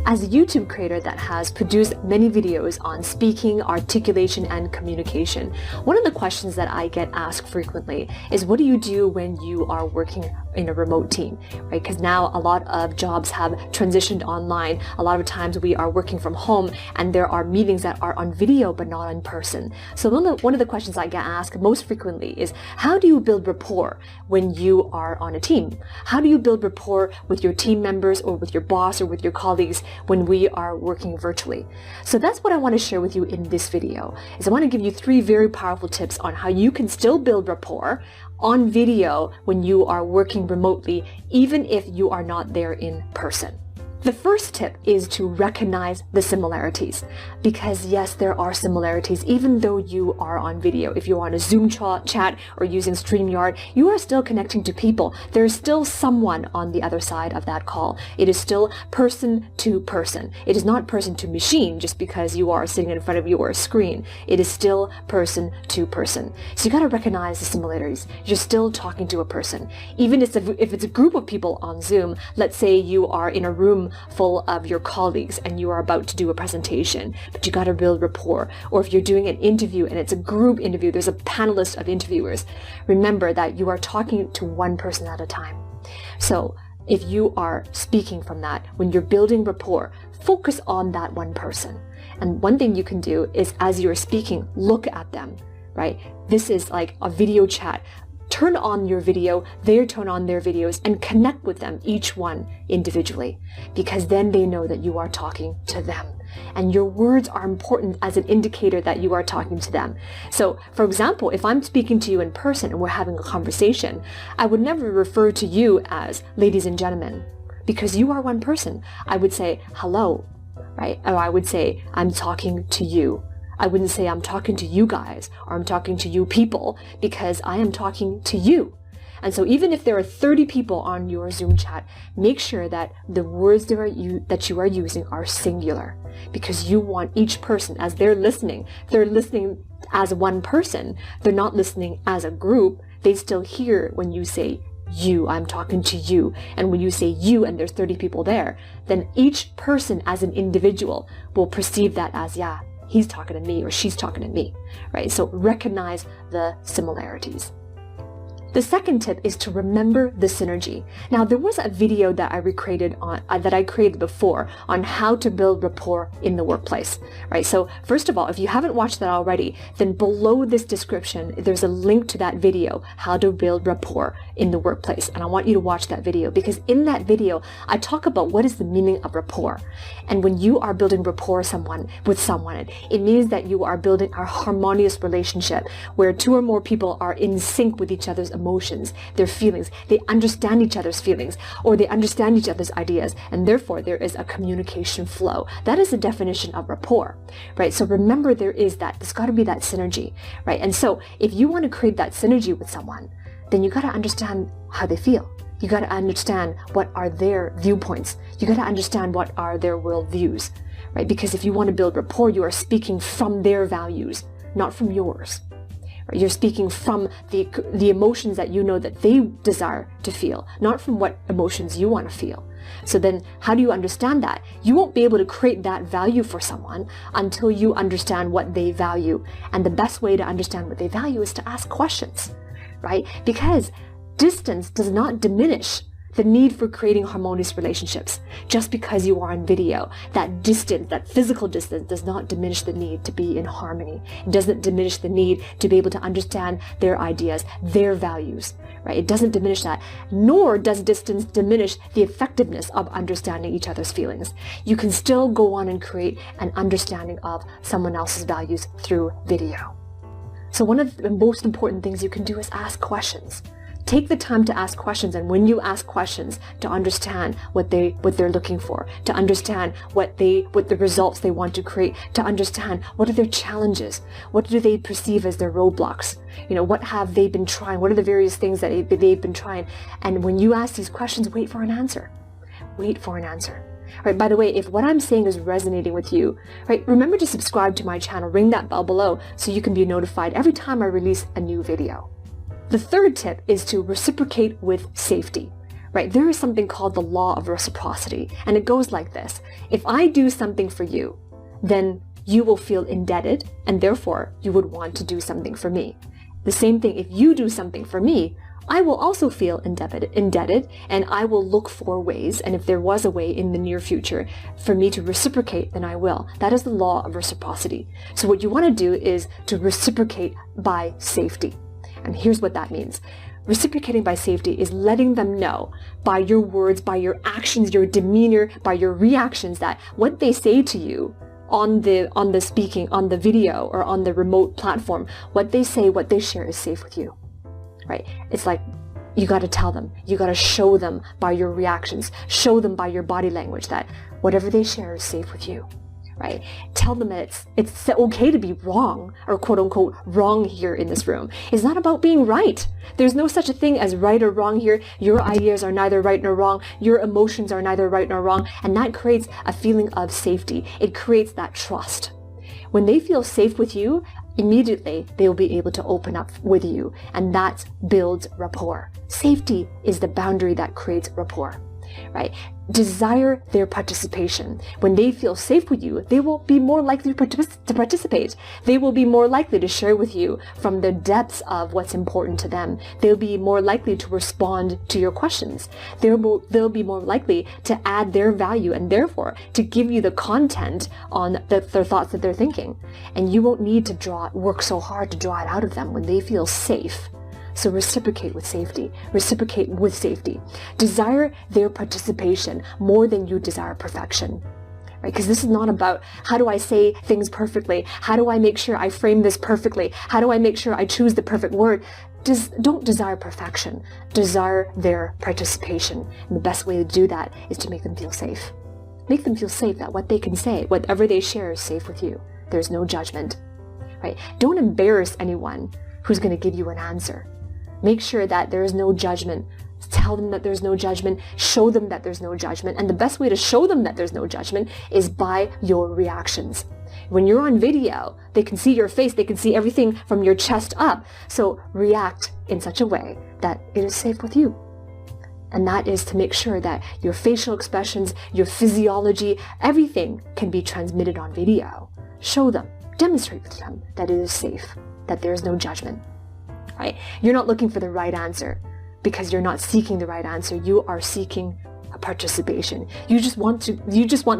As a YouTube creator that has produced many videos on speaking, articulation, and communication, one of the questions that I get asked frequently is, what do you do when you are working in a remote team, right? Because now a lot of jobs have transitioned online. A lot of times we are working from home and there are meetings that are on video but not in person. So one of the questions I get asked most frequently is, how do you build rapport when you are on a team? How do you build rapport with your team members or with your boss or with your colleagues when we are working virtually? So that's what I want to share with you in this video. I want to give you 3 very powerful tips on how you can still build rapport on video when you are working remotely, even if you are not there in person. The first tip is to recognize the similarities, because yes, there are similarities even though you are on video. If you're on a Zoom chat or using StreamYard, you are still connecting to people. There is still someone on the other side of that call. It is still person to person. It is not person to machine just because you are sitting in front of your screen. It is still person to person. So you got to recognize the similarities. You're still talking to a person. Even if it's a group of people on Zoom, let's say you are in a room full of your colleagues and you are about to do a presentation, but you got to build rapport. Or if you're doing an interview and it's a group interview, there's a panelist of interviewers. Remember that you are talking to one person at a time. So if you are speaking from that, when you're building rapport, focus on that one person. And one thing you can do is, as you're speaking, look at them, right? This is like a video chat. Turn on your video, they turn on their videos, and connect with them, each one individually, because then they know that you are talking to them. And your words are important as an indicator that you are talking to them. So, for example, if I'm speaking to you in person and we're having a conversation, I would never refer to you as ladies and gentlemen, because you are one person. I would say hello, right? Or I would say I'm talking to you. I wouldn't say I'm talking to you guys or I'm talking to you people, because I am talking to you. And so even if there are 30 people on your Zoom chat, make sure that the words that you are using are singular, because you want each person, as they're listening as one person. They're not listening as a group. They still hear when you say you, I'm talking to you. And when you say you and there's 30 people there, then each person as an individual will perceive that as, yeah, he's talking to me or she's talking to me, right? So recognize the similarities. The second tip is to remember the synergy. Now, there was a video that I created before on how to build rapport in the workplace, right? So first of all, if you haven't watched that already, then below this description, there's a link to that video, how to build rapport in the workplace. And I want you to watch that video, because in that video, I talk about what is the meaning of rapport. And when you are building rapport with someone, it means that you are building a harmonious relationship where 2 or more people are in sync with each other's emotions, their feelings. They understand each other's feelings, or they understand each other's ideas, and therefore there is a communication flow. That is the definition of rapport, right? So remember, there's got to be that synergy, right? And so if you want to create that synergy with someone, then you got to understand how they feel. You got to understand what are their viewpoints. You got to understand what are their worldviews, right? Because if you want to build rapport, you are speaking from their values, not from yours. You're speaking from the emotions that you know that they desire to feel, not from what emotions you want to feel. So then how do you understand that? You won't be able to create that value for someone until you understand what they value. And the best way to understand what they value is to ask questions, right? Because distance does not diminish the need for creating harmonious relationships. Just because you are on video, that distance, that physical distance, does not diminish the need to be in harmony. It doesn't diminish the need to be able to understand their ideas, their values, right? It doesn't diminish that, nor does distance diminish the effectiveness of understanding each other's feelings. You can still go on and create an understanding of someone else's values through video. So one of the most important things you can do is ask questions. Take the time to ask questions, and when you ask questions, to understand what they're looking for, to understand what the results they want to create, to understand what are their challenges, what do they perceive as their roadblocks, what have they been trying, what are the various things that they've been trying. And when you ask these questions, wait for an answer. Wait for an answer. Right, by the way, if what I'm saying is resonating with you, right, remember to subscribe to my channel, ring that bell below so you can be notified every time I release a new video. The third tip is to reciprocate with safety, right? There is something called the law of reciprocity, and it goes like this. If I do something for you, then you will feel indebted, and therefore you would want to do something for me. The same thing, if you do something for me, I will also feel indebted, and I will look for ways, and if there was a way in the near future for me to reciprocate, then I will. That is the law of reciprocity. So what you want to do is to reciprocate by safety. And here's what that means. Reciprocating by safety is letting them know by your words, by your actions, your demeanor, by your reactions, that what they say to you on the speaking, on the video, or on the remote platform, what they say, what they share is safe with you. Right? It's like you got to tell them, you got to show them by your reactions, show them by your body language that whatever they share is safe with you. Right? Tell them that it's okay to be wrong, or quote unquote wrong here in this room. It's not about being right. There's no such a thing as right or wrong here. Your ideas are neither right nor wrong. Your emotions are neither right nor wrong. And that creates a feeling of safety. It creates that trust. When they feel safe with you, immediately they will be able to open up with you, and that builds rapport. Safety is the boundary that creates rapport, right? Desire their participation. When they feel safe with you, they will be more likely to participate. They will be more likely to share with you from the depths of what's important to them. They'll be more likely to respond to your questions. They'll be more likely to add their value, and therefore to give you the content on their thoughts that they're thinking. And you won't need to work so hard to draw it out of them when they feel safe. So reciprocate with safety. Reciprocate with safety. Desire their participation more than you desire perfection. Right? Because this is not about how do I say things perfectly? How do I make sure I frame this perfectly? How do I make sure I choose the perfect word? Don't desire perfection. Desire their participation. And the best way to do that is to make them feel safe. Make them feel safe that what they can say, whatever they share, is safe with you. There's no judgment. Right? Don't embarrass anyone who's going to give you an answer. Make sure that there is no judgment. Tell them that there's no judgment. Show them that there's no judgment. And the best way to show them that there's no judgment is by your reactions. When you're on video, they can see your face. They can see everything from your chest up. So react in such a way that it is safe with you. And that is to make sure that your facial expressions, your physiology, everything can be transmitted on video. Show them, demonstrate with them that it is safe, that there is no judgment. Right? You're not looking for the right answer because you're not seeking the right answer. You are seeking a participation. You just want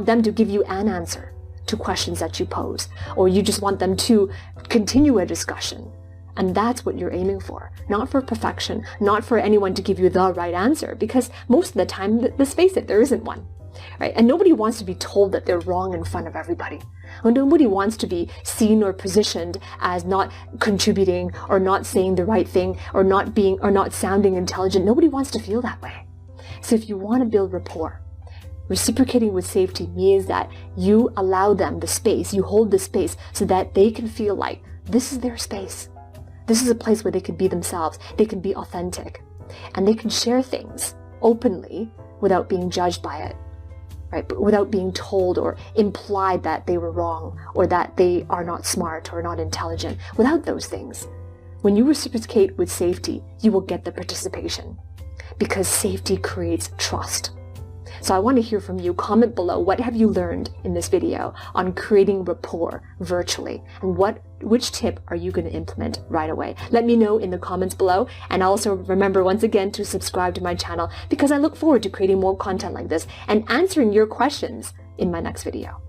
them to give you an answer to questions that you pose, or you just want them to continue a discussion. And that's what you're aiming for. Not for perfection, not for anyone to give you the right answer, because most of the time, let's face it, there isn't one. Right? And nobody wants to be told that they're wrong in front of everybody. And nobody wants to be seen or positioned as not contributing, or not saying the right thing, or not sounding intelligent. Nobody wants to feel that way. So if you want to build rapport, reciprocating with safety means that you allow them the space, you hold the space so that they can feel like this is their space. This is a place where they can be themselves, they can be authentic, and they can share things openly without being judged by it. Right? But without being told or implied that they were wrong, or that they are not smart or not intelligent. Without those things. When you reciprocate with safety, you will get the participation, because safety creates trust. So I want to hear from you. Comment below, what have you learned in this video on creating rapport virtually, and which tip are you going to implement right away? Let me know in the comments below, and also remember once again to subscribe to my channel, because I look forward to creating more content like this and answering your questions in my next video.